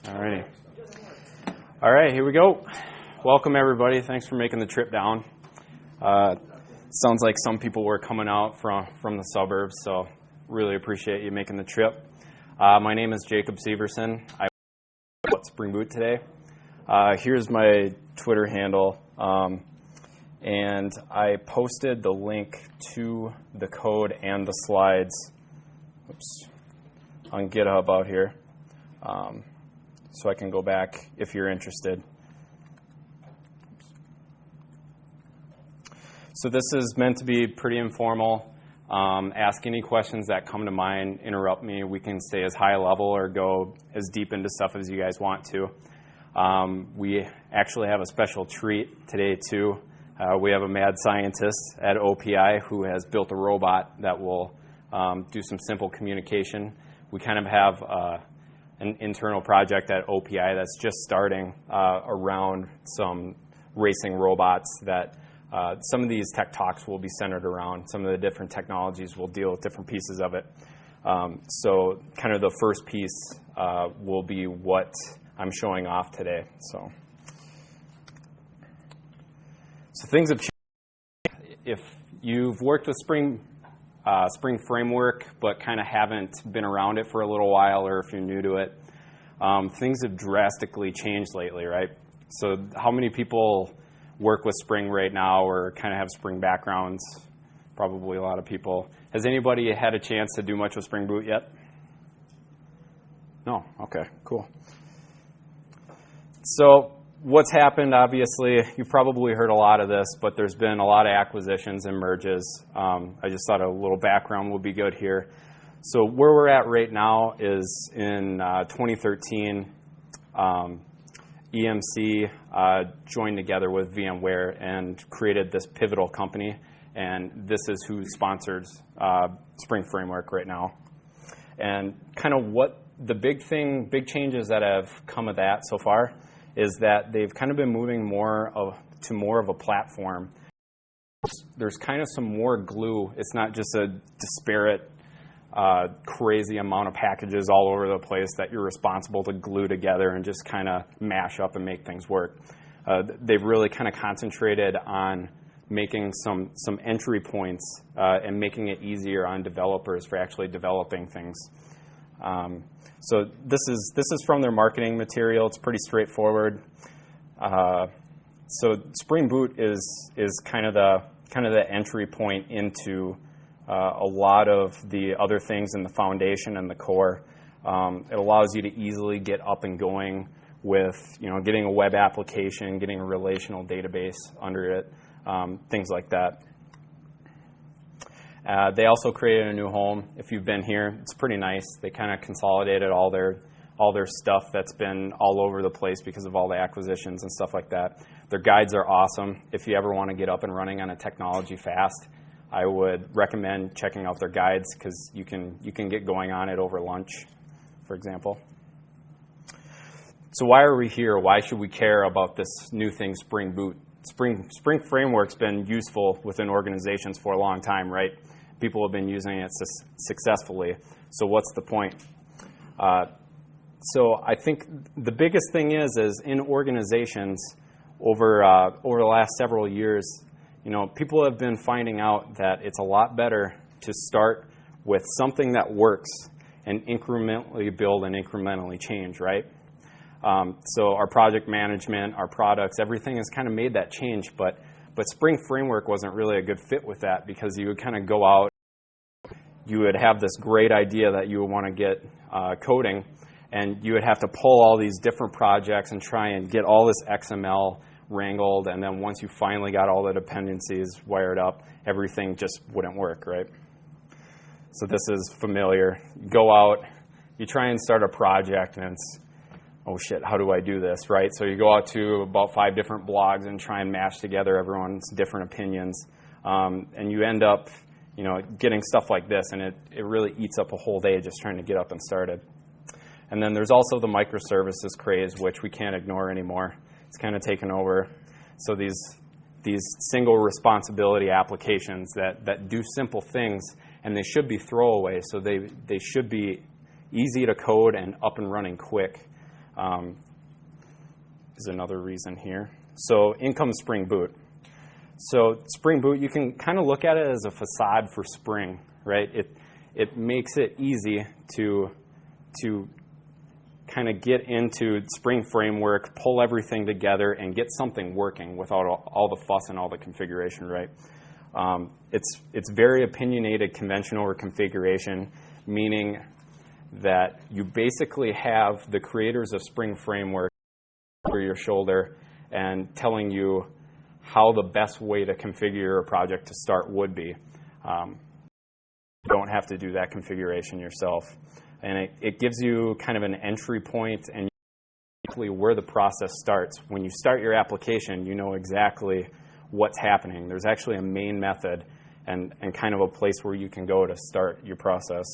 Alrighty. All right, here we go. Welcome, everybody. Thanks for making the trip down. Sounds like some people were coming out from the suburbs, so really appreciate you making the trip. My name is Jacob Severson. I work at Spring Boot today. Here's my Twitter handle, and I posted the link to the code and the slides on GitHub out here, so I can go back if you're interested. So this is meant to be pretty informal. Ask any questions that come to mind, interrupt me. We can stay as high level or go as deep into stuff as you guys want to. We actually have a special treat today, too. We have a mad scientist at OPI who has built a robot that will do some simple communication. We kind of have an internal project at OPI that's just starting around some racing robots that some of these tech talks will be centered around. Some of the different technologies will deal with different pieces of it. So kind of the first piece will be what I'm showing off today. So things have changed. If you've worked with Spring Framework but kind of haven't been around it for a little while, or if you're new to it, things have drastically changed lately, right? So how many people work with Spring right now or kind of have Spring backgrounds? Probably a lot of people. Has anybody had a chance to do much with Spring Boot yet? No? Okay, cool. So what's happened, obviously, you've probably heard a lot of this, but there's been a lot of acquisitions and merges. I just thought a little background would be good here. So where we're at right now is in 2013, EMC joined together with VMware and created this pivotal company, and this is who sponsors Spring Framework right now. And kind of what the big changes that have come of that so far is that they've kind of been moving to more of a platform. There's kind of some more glue. It's not just a disparate, crazy amount of packages all over the place that you're responsible to glue together and just kind of mash up and make things work. They've really kind of concentrated on making some entry points and making it easier on developers for actually developing things. So this is from their marketing material. It's pretty straightforward. So Spring Boot is kind of the entry point into a lot of the other things in the foundation and the core. It allows you to easily get up and going with getting a web application, getting a relational database under it, things like that. They also created a new home. If you've been here, it's pretty nice. They kind of consolidated all their stuff that's been all over the place because of all the acquisitions and stuff like that. Their guides are awesome. If you ever want to get up and running on a technology fast, I would recommend checking out their guides because you can get going on it over lunch, for example. So why are we here? Why should we care about this new thing, Spring Boot? Spring Framework's been useful within organizations for a long time, right? People have been using it successfully. So what's the point? So I think the biggest thing is in organizations over the last several years, people have been finding out that it's a lot better to start with something that works and incrementally build and incrementally change, right? So our project management, our products, everything has kind of made that change, but Spring Framework wasn't really a good fit with that because you would kind of go out, you would have this great idea that you would want to get coding, and you would have to pull all these different projects and try and get all this XML wrangled, and then once you finally got all the dependencies wired up, everything just wouldn't work, right? So this is familiar. You go out, you try and start a project, and it's, oh shit, how do I do this, right? So you go out to about 5 different blogs and try and mash together everyone's different opinions, and you end up, getting stuff like this, and it really eats up a whole day just trying to get up and started. And then there's also the microservices craze, which we can't ignore anymore. It's kind of taken over. So these single responsibility applications that do simple things and they should be throwaway, so they should be easy to code and up and running quick. Is another reason here. So in comes Spring Boot. So Spring Boot, you can kind of look at it as a facade for Spring, right? It makes it easy to kind of get into Spring Framework, pull everything together, and get something working without all the fuss and all the configuration, right? It's very opinionated conventional or configuration, meaning that you basically have the creators of Spring Framework over your shoulder and telling you how the best way to configure a project to start would be. You don't have to do that configuration yourself. And it gives you kind of an entry point and exactly where the process starts. When you start your application, you know exactly what's happening. There's actually a main method and kind of a place where you can go to start your process.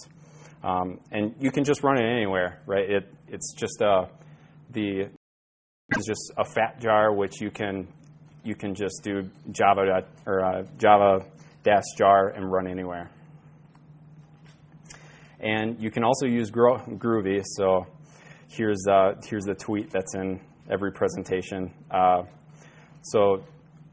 And you can just run it anywhere, right? It's just it's just a fat jar, which you can just do Java -jar and run anywhere. And you can also use Groovy. So here's the tweet that's in every presentation. So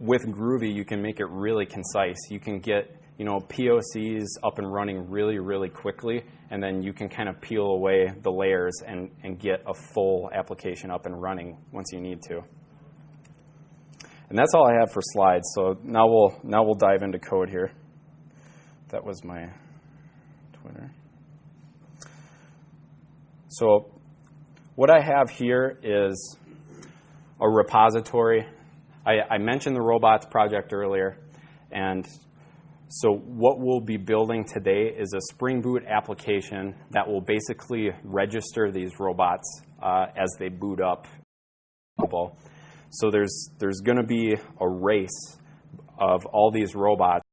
with Groovy, you can make it really concise. You can get POCs up and running really, really quickly, and then you can kind of peel away the layers and get a full application up and running once you need to. And that's all I have for slides. So now we'll dive into code here. That was my Twitter. So what I have here is a repository. I mentioned the robots project earlier, and so what we'll be building today is a Spring Boot application that will basically register these robots as they boot up. So there's going to be a race of all these robots.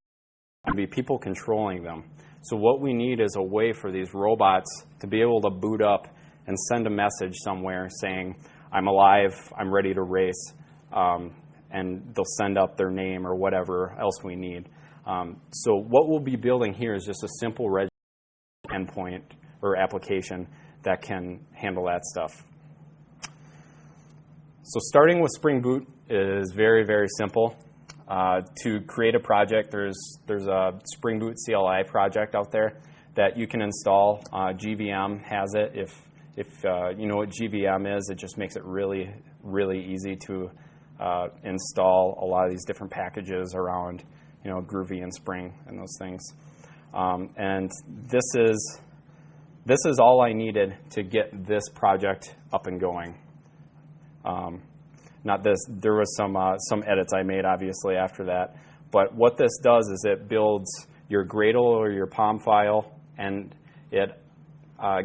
There'll be people controlling them. So what we need is a way for these robots to be able to boot up and send a message somewhere saying, I'm alive, I'm ready to race, and they'll send up their name or whatever else we need. So what we'll be building here is just a simple endpoint or application that can handle that stuff. So starting with Spring Boot is very, very simple. To create a project, there's a Spring Boot CLI project out there that you can install. GVM has it. If you know what GVM is, it just makes it really, really easy to install a lot of these different packages around Groovy and Spring and those things. And this is all I needed to get this project up and going. Not this. There was some edits I made, obviously, after that. But what this does is it builds your Gradle or your POM file, and it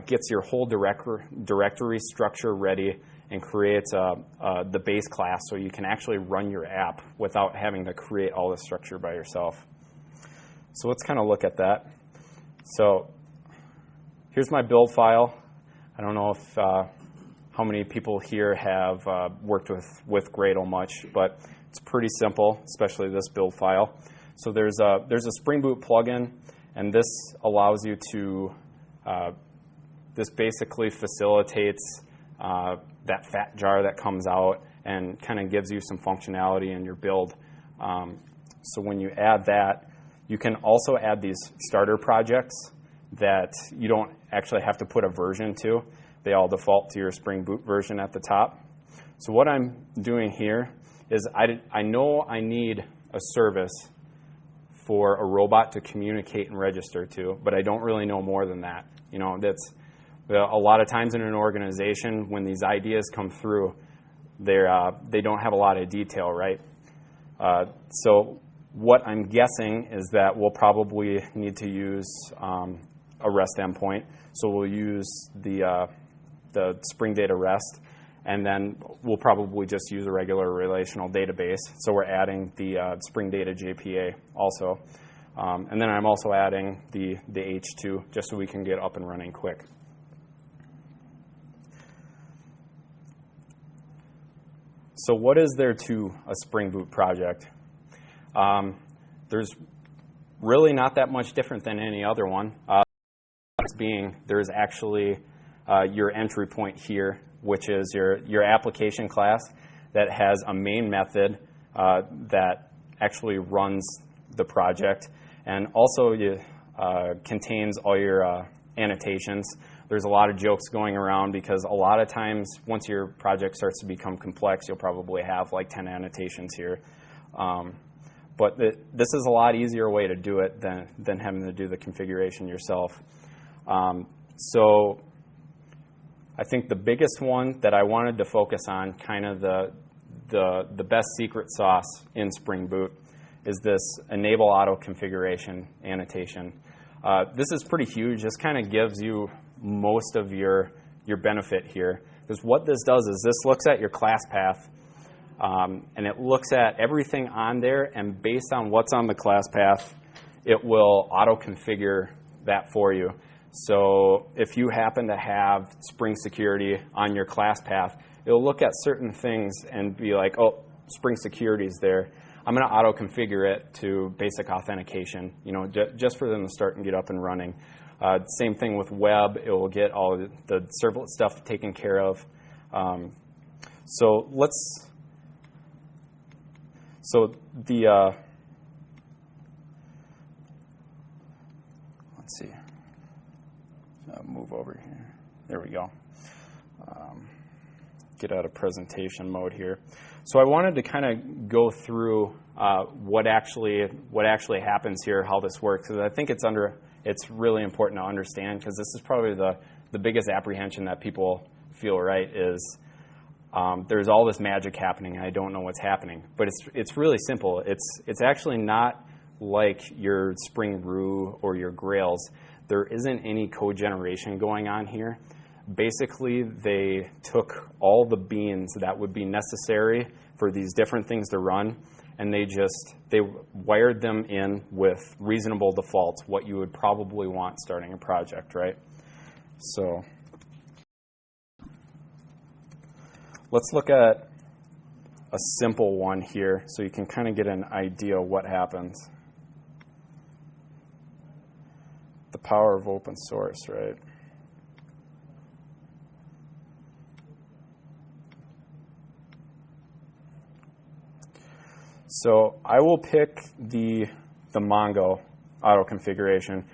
gets your whole directory structure ready and creates the base class so you can actually run your app without having to create all the structure by yourself. So let's kind of look at that. So here's my build file. I don't know if how many people here have worked with Gradle much, but it's pretty simple, especially this build file. So there's a Spring Boot plugin, and this allows you to this basically facilitates that fat jar that comes out and kind of gives you some functionality in your build. So when you add that, you can also add these starter projects that you don't actually have to put a version to. They all default to your Spring Boot version at the top. So what I'm doing here is I know I need a service for a robot to communicate and register to, but I don't really know more than that. That's a lot of times in an organization when these ideas come through, they don't have a lot of detail, right? So what I'm guessing is that we'll probably need to use a REST endpoint. So we'll use the Spring Data REST, and then we'll probably just use a regular relational database. So we're adding the Spring Data JPA also. And then I'm also adding the H2 just so we can get up and running quick. So what is there to a Spring Boot project? There's really not that much different than any other one. Being there's actually your entry point here, which is your application class that has a main method that actually runs the project, and also contains all your annotations. There's a lot of jokes going around because a lot of times once your project starts to become complex, you'll probably have like 10 annotations here. But this is a lot easier way to do it than having to do the configuration yourself. So I think the biggest one that I wanted to focus on, kind of the best secret sauce in Spring Boot, is this enable auto configuration annotation. This is pretty huge. This kind of gives you most of your benefit here. Because what this does is this looks at your class path, and it looks at everything on there, and based on what's on the class path, it will auto-configure that for you. So if you happen to have Spring Security on your class path, it'll look at certain things and be like, oh, Spring Security is there. I'm going to auto-configure it to basic authentication, just for them to start and get up and running. Same thing with web. It will get all the servlet stuff taken care of. Let's see. Move over here. There we go. Get out of presentation mode here. So I wanted to kind of go through what actually happens here, how this works, because I think it's really important to understand, because this is probably the biggest apprehension that people feel, right, is there's all this magic happening and I don't know what's happening. But it's really simple. It's actually not like your Spring Roo or your Grails. There isn't any code generation going on here. Basically, they took all the beans that would be necessary for these different things to run, and they wired them in with reasonable defaults, what you would probably want starting a project, right? So let's look at a simple one here so you can kind of get an idea of what happens. The power of open source, right? So I will pick the Mongo auto configuration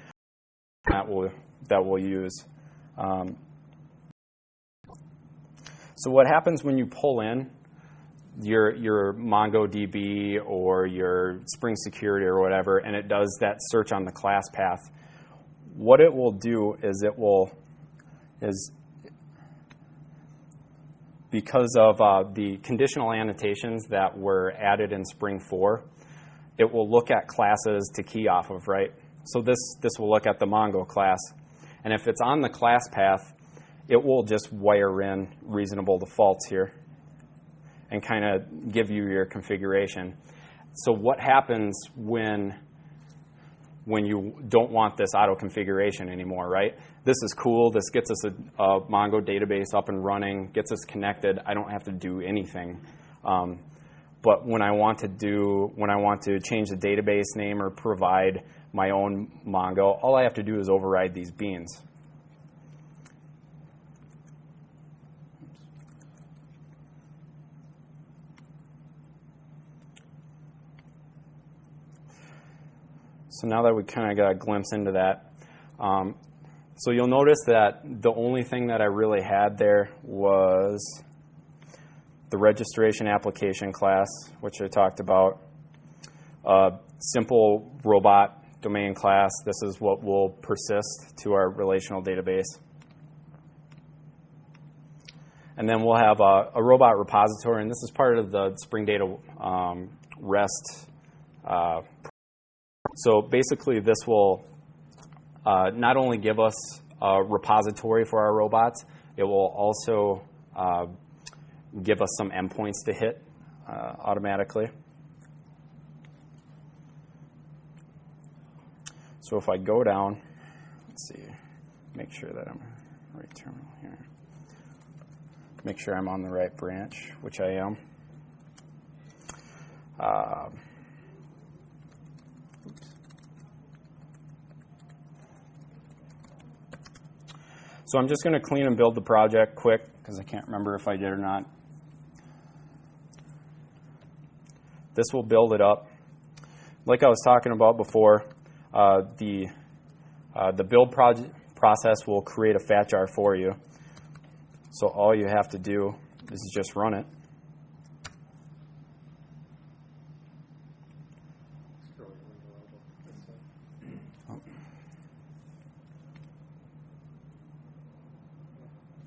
that we'll use. So what happens when you pull in your MongoDB or your Spring Security or whatever, and it does that search on the class path? What it will do is because of the conditional annotations that were added in Spring 4, it will look at classes to key off of, right? So this will look at the Mongo class. And if it's on the class path, it will just wire in reasonable defaults here and kind of give you your configuration. So what happens when you don't want this auto configuration anymore, right? This is cool. This gets us a Mongo database up and running, gets us connected. I don't have to do anything. But when I want to change the database name or provide my own Mongo, all I have to do is override these beans. So now that we kind of got a glimpse into that, so you'll notice that the only thing that I really had there was the registration application class, which I talked about. Simple robot domain class. This is what will persist to our relational database. And then we'll have a robot repository, and this is part of the Spring Data REST. So basically, this will not only give us a repository for our robots, it will also give us some endpoints to hit automatically. So if I go down, let's see, make sure that I'm right terminal here. Make sure I'm on the right branch, which I am. So I'm just going to clean and build the project quick because I can't remember if I did or not. This will build it up. Like I was talking about before, the build process will create a fat jar for you. So all you have to do is just run it.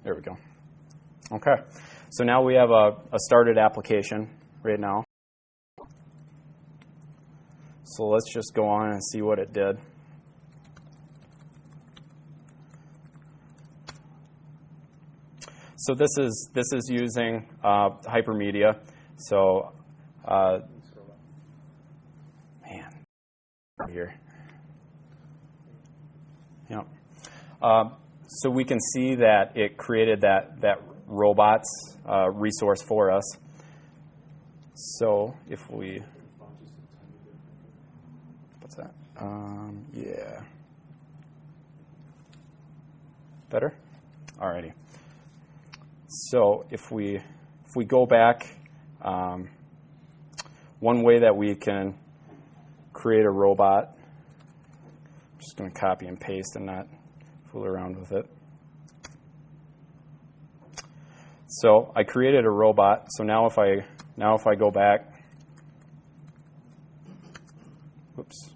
There we go. Okay, so now we have a started application right now. So let's just go on and see what it did. So this is using hypermedia. So man, here. Yep. So we can see that it created that robots resource for us. So if we, what's that? Yeah. Better? Alrighty. So if we go back, one way that we can create a robot, I'm just going to copy and paste and not fool around with it. So I created a robot. So now if I go back, whoops.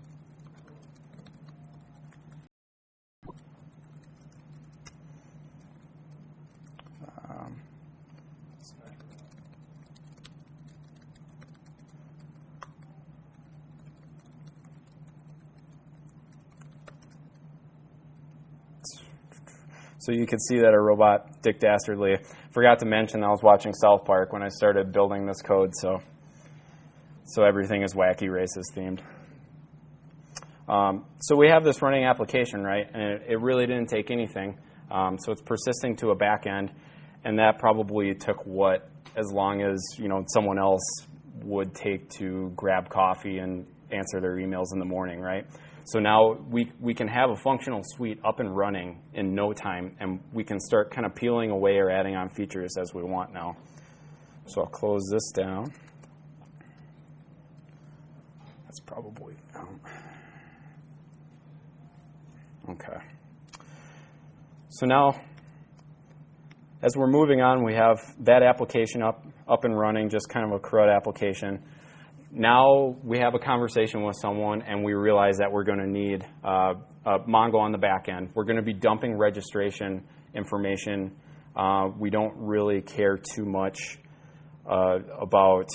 So you can see that a robot Dick Dastardly. Forgot to mention I was watching South Park when I started building this code, so everything is wacky racist themed. So we have this running application, right? And it really didn't take anything. So it's persisting to a back end, and that probably took as long as someone else would take to grab coffee and answer their emails in the morning, right? So now we can have a functional suite up and running in no time, and we can start kind of peeling away or adding on features as we want now. So I'll close this down. That's probably okay. So now, as we're moving on, we have that application up and running, just kind of a CRUD application. Now we have a conversation with someone, and we realize that we're going to need Mongo on the back end. We're going to be dumping registration information. We don't really care too much about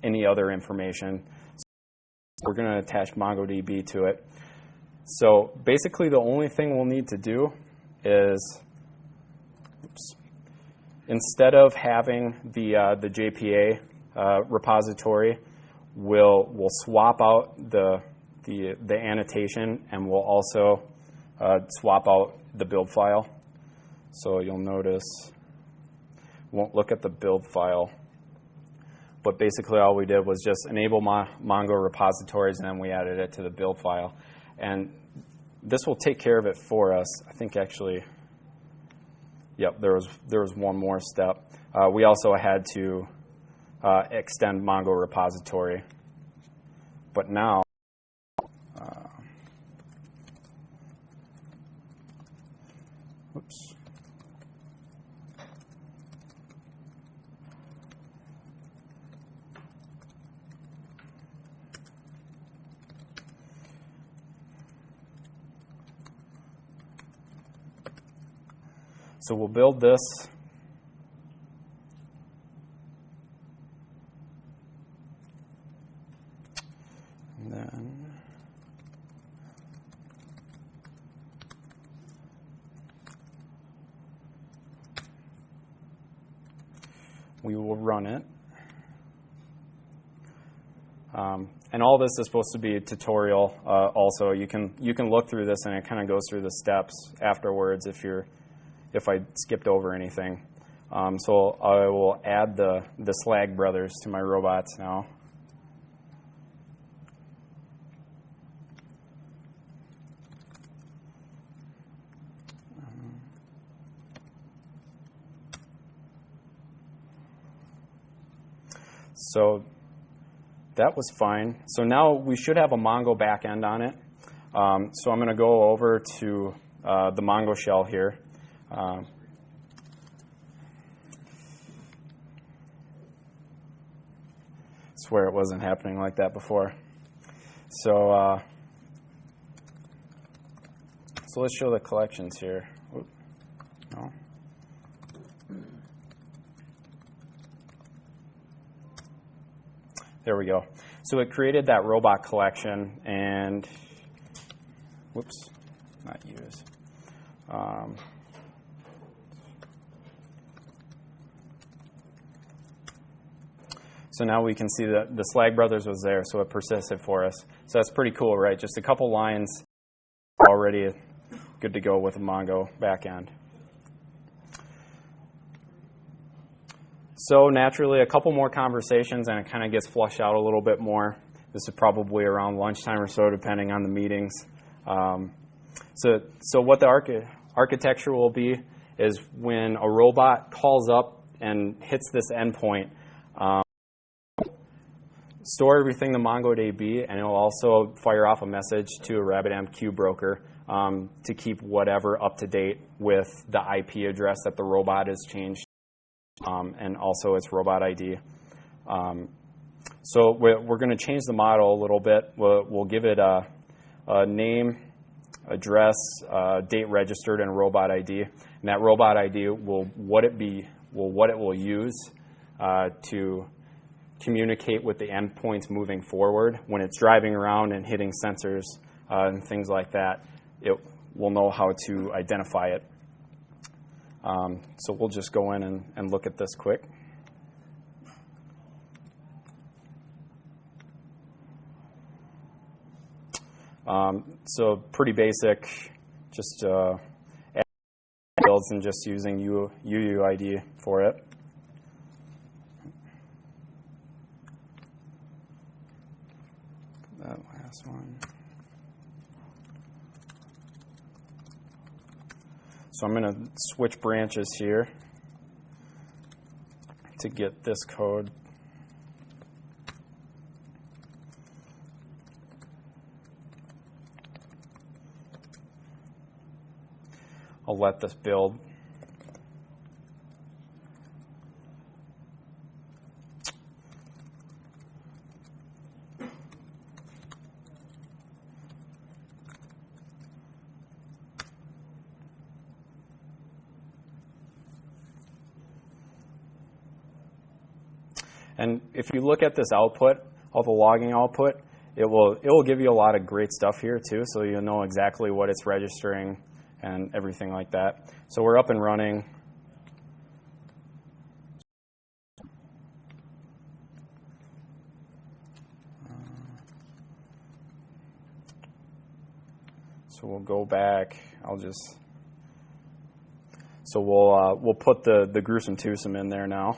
any other information. So we're going to attach MongoDB to it. So basically the only thing we'll need to do is, instead of having the JPA repository, we'll swap out the annotation, and we'll also swap out the build file. So you'll notice won't look at the build file, but basically all we did was just enable Mongo repositories, and then we added it to the build file. And this will take care of it for us. I think actually, yep, there was one more step. We also had to extend Mongo repository. But now, whoops. So we'll build this. And then we will run it. And all this is supposed to be a tutorial. Also, you can look through this, and it kind of goes through the steps afterwards if I skipped over anything. So I will add the Slag brothers to my robots now. So that was fine. So now we should have a Mongo backend on it. So I'm going to go over to the Mongo shell here. I swear it wasn't happening like that before. So let's show the collections here. Oop, no. There we go. So it created that robot collection, and whoops, not use. So now we can see that the Slag Brothers was there, so it persisted for us. So that's pretty cool, right? Just a couple lines already good to go with a Mongo backend. So naturally, a couple more conversations, and it kind of gets flushed out a little bit more. This is probably around lunchtime or so, depending on the meetings. So what the architecture will be is when a robot calls up and hits this endpoint, store everything to MongoDB, and it will also fire off a message to a RabbitMQ broker to keep whatever up to date with the IP address that the robot has changed, and also its robot ID. So we're going to change the model a little bit. We'll give it a name, address, date registered, and a robot ID. And that robot ID will what it will use to communicate with the endpoints moving forward. When it's driving around and hitting sensors and things like that, it will know how to identify it. So we'll just go in and look at this quick. So pretty basic, just add builds and just using UUID for it. That last one. So I'm going to switch branches here to get this code. I'll let this build. And if you look at this output, all the logging output, it will give you a lot of great stuff here too, so you'll know exactly what it's registering and everything like that. So we're up and running. So we'll go back. So we'll put the gruesome twosome in there now.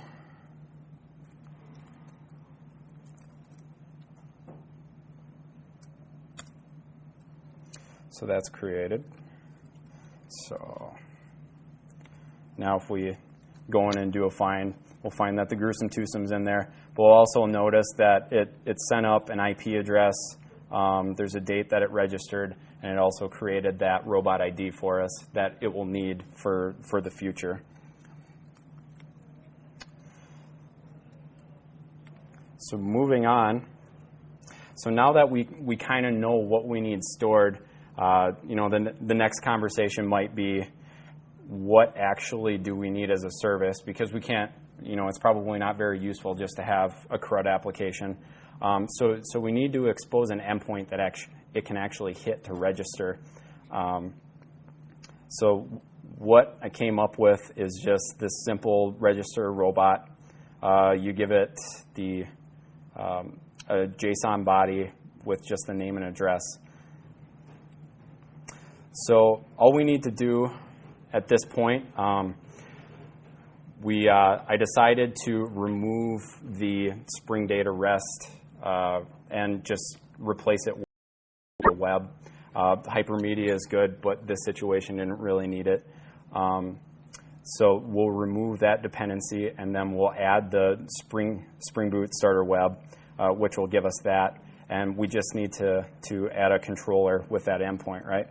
So that's created. So now if we go in and do a find, we'll find that the gruesome twosome's in there. But we'll also notice that it sent up an IP address. There's a date that it registered, and it also created that robot ID for us that it will need for the future. So moving on. So now that we kind of know what we need stored, the next conversation might be, what actually do we need as a service? Because we can't, it's probably not very useful just to have a CRUD application. So we need to expose an endpoint that it can actually hit to register. So what I came up with is just this simple register robot. You give it a JSON body with just the name and address. So all we need to do at this point, I decided to remove the Spring Data REST and just replace it with the web. Hypermedia is good, but this situation didn't really need it. So we'll remove that dependency, and then we'll add the Spring Boot starter web, which will give us that. And we just need to add a controller with that endpoint, right?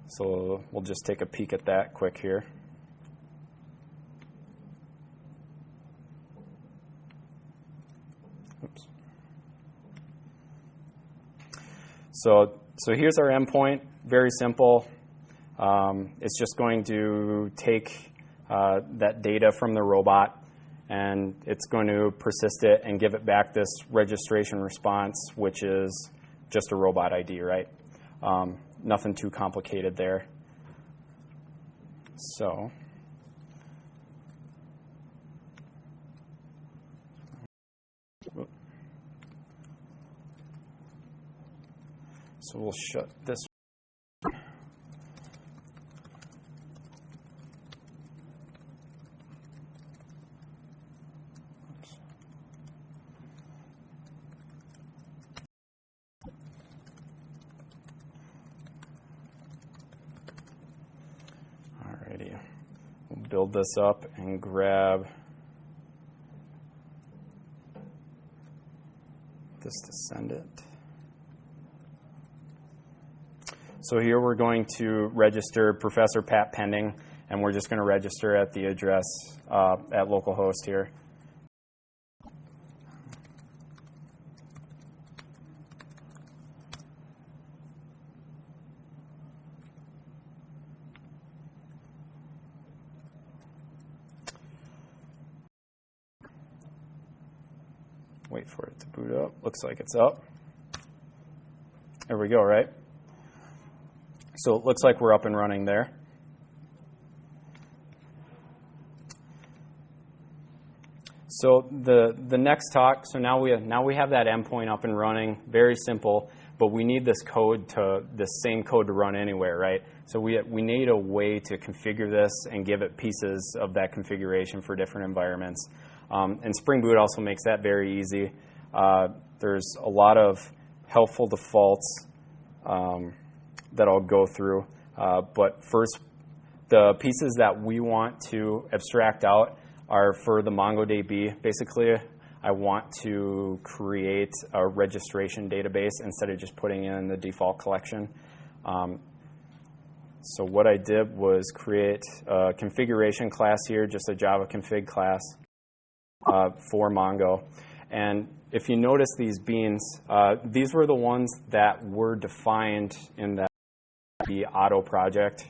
So we'll just take a peek at that quick here. Oops. So here's our endpoint, very simple. It's just going to take that data from the robot, and it's going to persist it and give it back this registration response, which is just a robot ID, right? Nothing too complicated there. So we'll shut this. Alrighty, we'll build this up and grab this to send it. So here we're going to register Professor Pat pending, and we're just going to register at the address at localhost here. Wait for it to boot up. Looks like it's up. There we go, right? So it looks like we're up and running there. So the next talk, so now we have that endpoint up and running, very simple, but we need this same code to run anywhere, right? So we need a way to configure this and give it pieces of that configuration for different environments. And Spring Boot also makes that very easy. There's a lot of helpful defaults that I'll go through. But first, the pieces that we want to abstract out are for the MongoDB. Basically, I want to create a registration database instead of just putting in the default collection. So what I did was create a configuration class here, just a Java config class for Mongo. And if you notice these beans, these were the ones that were defined in the auto project,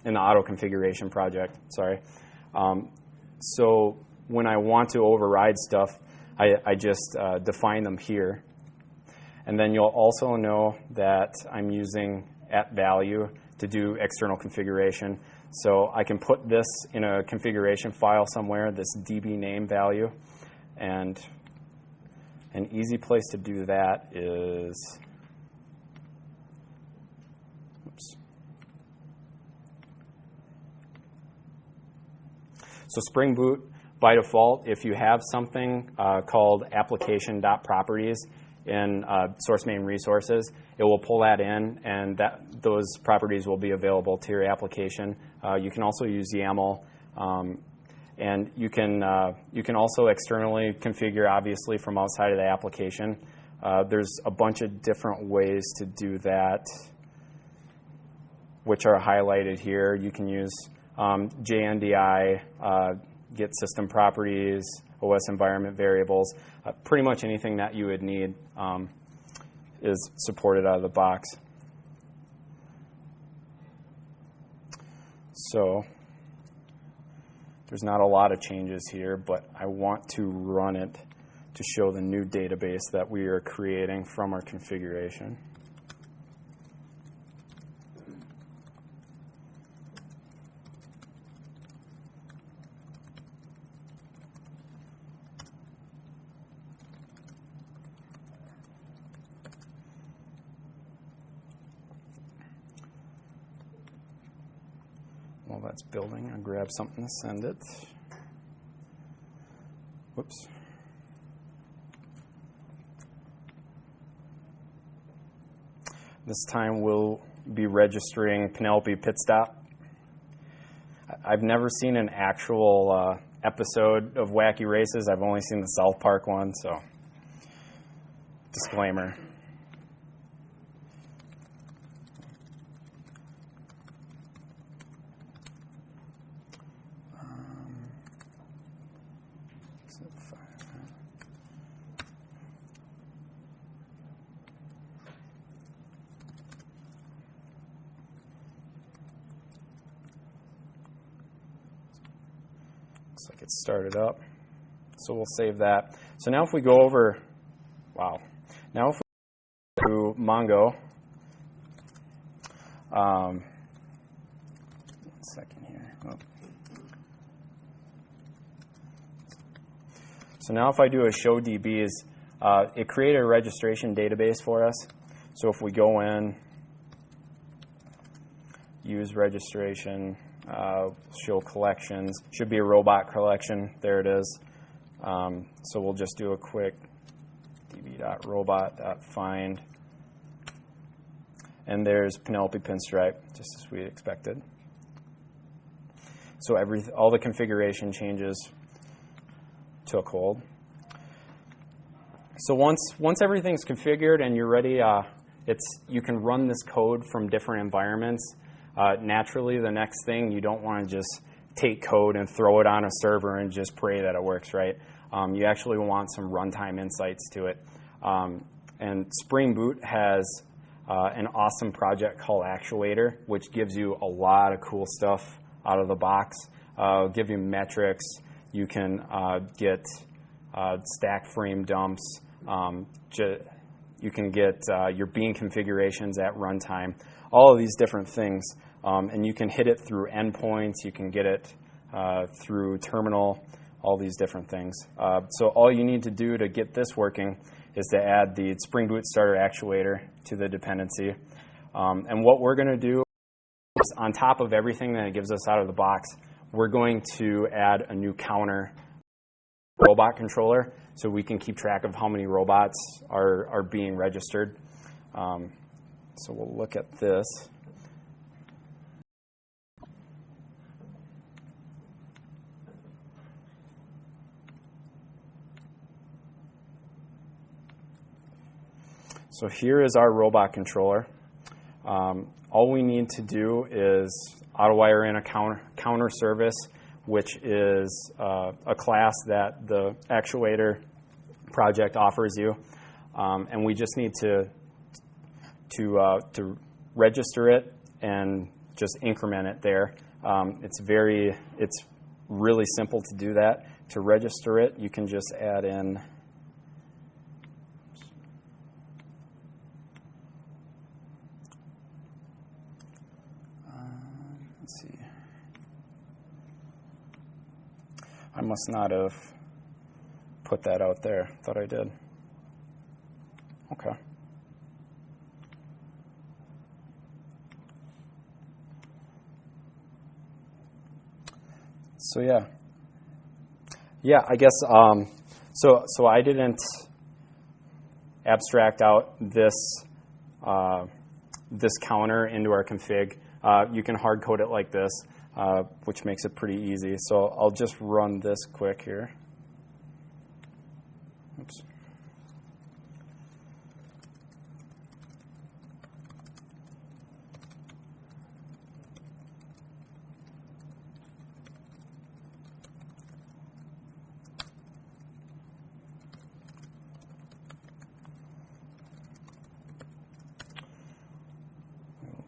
in the auto configuration project, sorry. So when I want to override stuff, I just define them here. And then you'll also know that I'm using @value to do external configuration. So I can put this in a configuration file somewhere, this DB name value. And an easy place to do that is, oops. So Spring Boot, by default, if you have something called application.properties in source main resources, it will pull that in, and those properties will be available to your application. You can also use YAML, and you can also externally configure, obviously, from outside of the application. There's a bunch of different ways to do that, which are highlighted here. You can use JNDI, get system properties, OS environment variables. Pretty much anything that you would need is supported out of the box. So there's not a lot of changes here, but I want to run it to show the new database that we are creating from our configuration. While that's building, I'll grab something to send it. Whoops. This time we'll be registering Penelope Pitstop. I've never seen an actual episode of Wacky Races. I've only seen the South Park one, so disclaimer. Looks like it started up. So we'll save that. So now if we go over, now if we go to Mongo, one second here. Oh. So now if I do a show DBs, it created a registration database for us. So if we go in, use registration, show collections, should be a robot collection. There it is. So we'll just do a quick db.robot.find. And there's Penelope Pinstripe, just as we expected. So all the configuration changes took hold. So once everything's configured and you're ready, you can run this code from different environments. Naturally, the next thing, you don't want to just take code and throw it on a server and just pray that it works, right? You actually want some runtime insights to it. And Spring Boot has an awesome project called Actuator, which gives you a lot of cool stuff out of the box. Give you metrics. You can get stack frame dumps. You can get your bean configurations at runtime. All of these different things. And you can hit it through endpoints. You can get it through terminal, all these different things. So all you need to do to get this working is to add the Spring Boot Starter Actuator to the dependency. And what we're going to do is, on top of everything that it gives us out of the box, we're going to add a new counter robot controller so we can keep track of how many robots are being registered. So we'll look at this. So here is our robot controller. All we need to do is auto-wire in a counter service, which is a class that the Actuator project offers you. And we just need to register it and just increment it there. It's really simple to do that. To register it, you can just add in let's see. I must not have put that out there. Thought I did. Okay. So I guess so I didn't abstract out this counter into our config. You can hard code it like this, which makes it pretty easy. So I'll just run this quick here. Oops.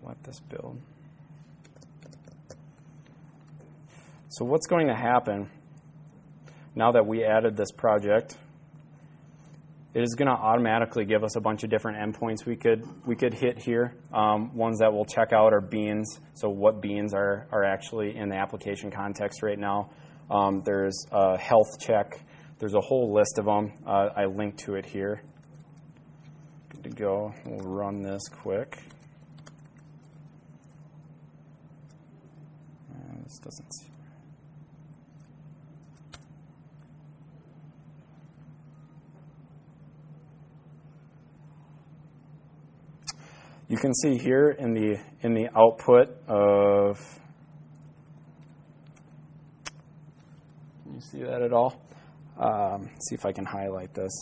Let this build. So what's going to happen now that we added this project? It is going to automatically give us a bunch of different endpoints we could hit here. Ones that we'll check out are beans. So what beans are actually in the application context right now. There's a health check. There's a whole list of them. I linked to it here. Good to go. We'll run this quick. This doesn't see. You can see here in the output of you see that at all? See if I can highlight this.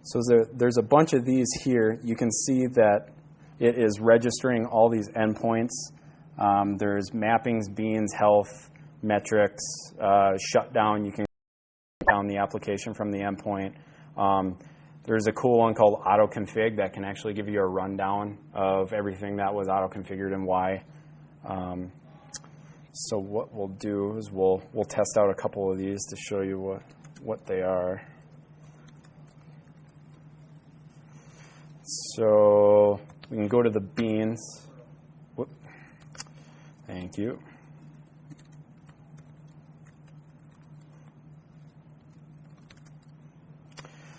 So there's a bunch of these here. You can see that it is registering all these endpoints. There's mappings, beans, health, metrics, shutdown. You can shut down the application from the endpoint. There's a cool one called auto-config that can actually give you a rundown of everything that was auto-configured and why. So what we'll do is we'll test out a couple of these to show you what they are. So we can go to the beans. Whoop. Thank you.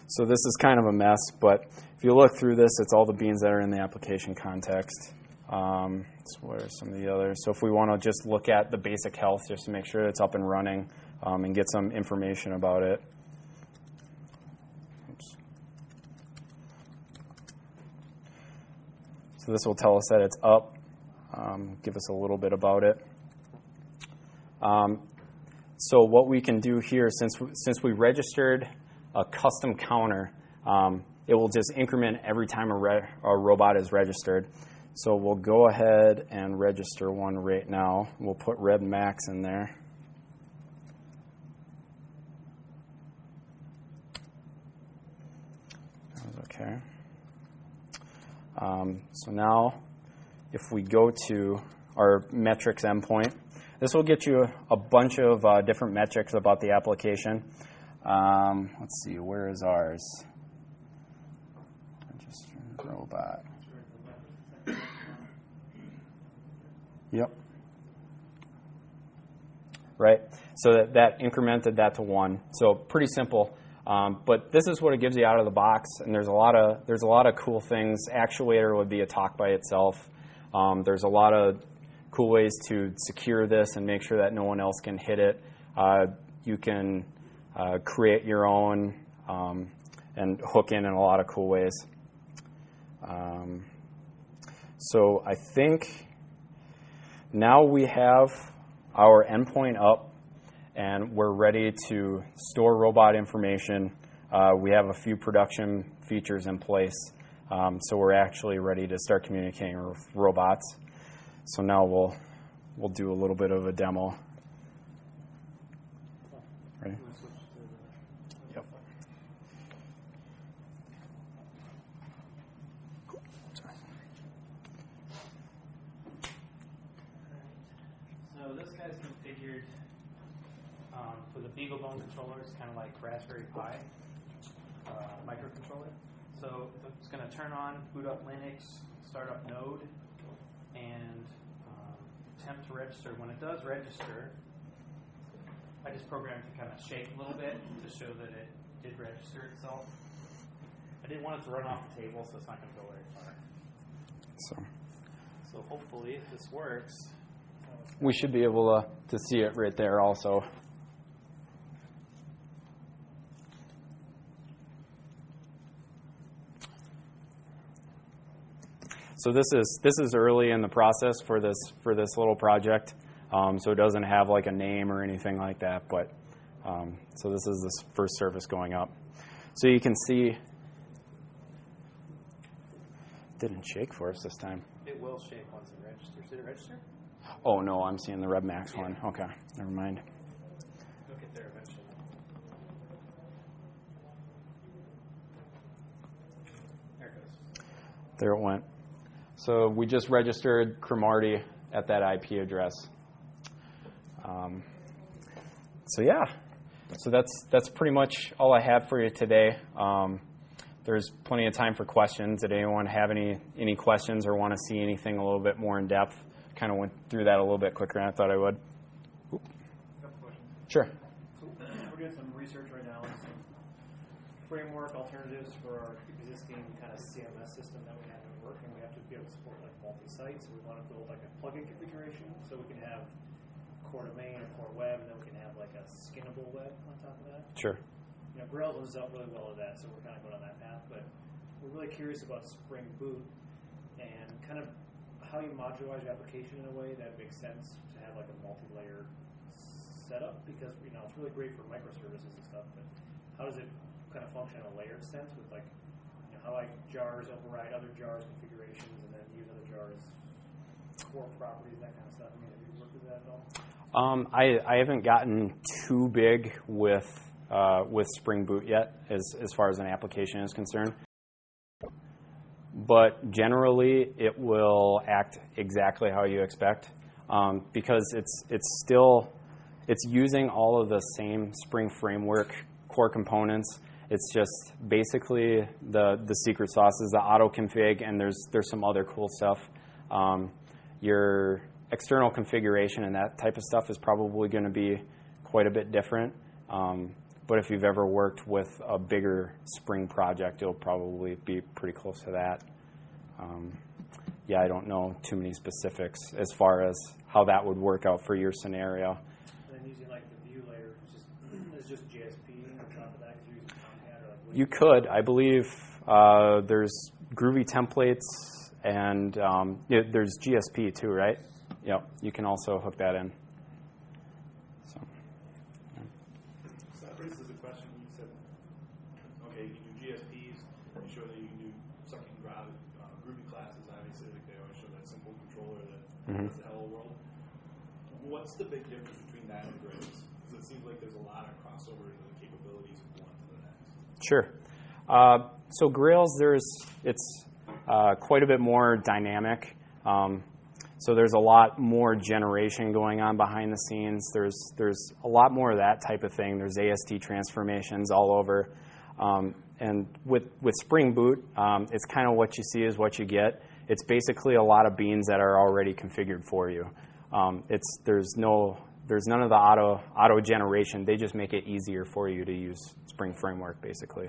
So this is kind of a mess, but if you look through this, it's all the beans that are in the application context. So what are some of the others? So if we want to just look at the basic health, just to make sure it's up and running and get some information about it. Oops. So this will tell us that it's up, give us a little bit about it. So what we can do here, since we registered a custom counter, it will just increment every time a robot is registered. So we'll go ahead and register one right now. We'll put red max in there. Okay. So now if we go to our metrics endpoint, this will get you a bunch of different metrics about the application. Let's see, where is ours? Register robot. Yep. Right. So that incremented that to 1. So pretty simple. But this is what it gives you out of the box, and there's a lot of cool things. Actuator would be a talk by itself. There's a lot of cool ways to secure this and make sure that no one else can hit it. You can create your own and hook in a lot of cool ways. So I think now we have our endpoint up and we're ready to store robot information. We have a few production features in place, so we're actually ready to start communicating with robots. So now we'll do a little bit of a demo. Ready? Yep. So this guy's configured for the BeagleBone controller. It's kind of like Raspberry Pi microcontroller. So it's going to turn on, boot up Linux, start up Node, and attempt to register. When it does register, I just programmed to kind of shake a little bit to show that it did register itself. I didn't want it to run off the table, so it's not going to go very far. So hopefully, if this works, we should be able to see it right there also. So this is early in the process for this little project, so it doesn't have like a name or anything like that. But so this is the first service going up. So you can see it didn't shake for us this time. it will shake once it registers. Did it register? Oh no, I'm seeing the Red Max one. Okay, never mind. We'll get there eventually. There it goes. There it went. So we just registered Cromartie at that IP address. So yeah, so that's pretty much all I have for you today. There's plenty of time for questions. Did anyone have any questions or want to see anything a little bit more in depth? Kind of went through that a little bit quicker than I thought I would. A couple questions. Sure. So we're doing some research right now on some framework alternatives for our existing kind of CMS system that we have at work, and we have to be able to support like multi-sites. So we want to build like a plugin configuration so we can have core domain or core web, and then we can have like a skinnable web on top of that. Sure. You know, Grails lives up really well with that, so we're kind of going on that path. But we're really curious about Spring Boot and kind of how you modularize your application in a way that makes sense to have like a multi-layer setup, because it's really great for microservices and stuff, but how does it kind of function in a layered sense with like how like jars override other jars configurations and then use other jars core properties, that kind of stuff? I mean, have you worked with that at all? I haven't gotten too big with Spring Boot yet as far as an application is concerned. But generally, it will act exactly how you expect because it's using all of the same Spring Framework core components. It's just basically the secret sauce is the auto config, and there's some other cool stuff. Your external configuration and that type of stuff is probably going to be quite a bit different. But if you've ever worked with a bigger Spring project, you'll probably be pretty close to that. I don't know too many specifics as far as how that would work out for your scenario. And then using like the view layer, it's just JSP on top of that. You're using Tomcat or like you could. I believe there's Groovy templates and there's GSP too, right? Yep. You can also hook that in. So that raises a question. You said, okay, you can do GSPs. You show that you can do sucking Groovy classes. Obviously, like they always show that simple controller that does the hello world. What's the big difference between that and Grails? Because it seems like there's a lot of crossover into the capabilities of one to the next. Sure. So Grails, it's quite a bit more dynamic. So there's a lot more generation going on behind the scenes. There's a lot more of that type of thing. There's AST transformations all over. And with Spring Boot, it's kind of what you see is what you get. It's basically a lot of beans that are already configured for you. There's none of the auto generation. They just make it easier for you to use Spring Framework, basically.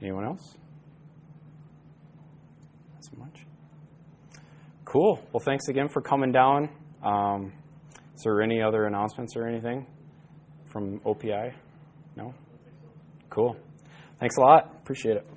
Anyone else? Not so much. Cool. Well, thanks again for coming down. Is there any other announcements or anything from OPI? No? Cool. Thanks a lot. Appreciate it.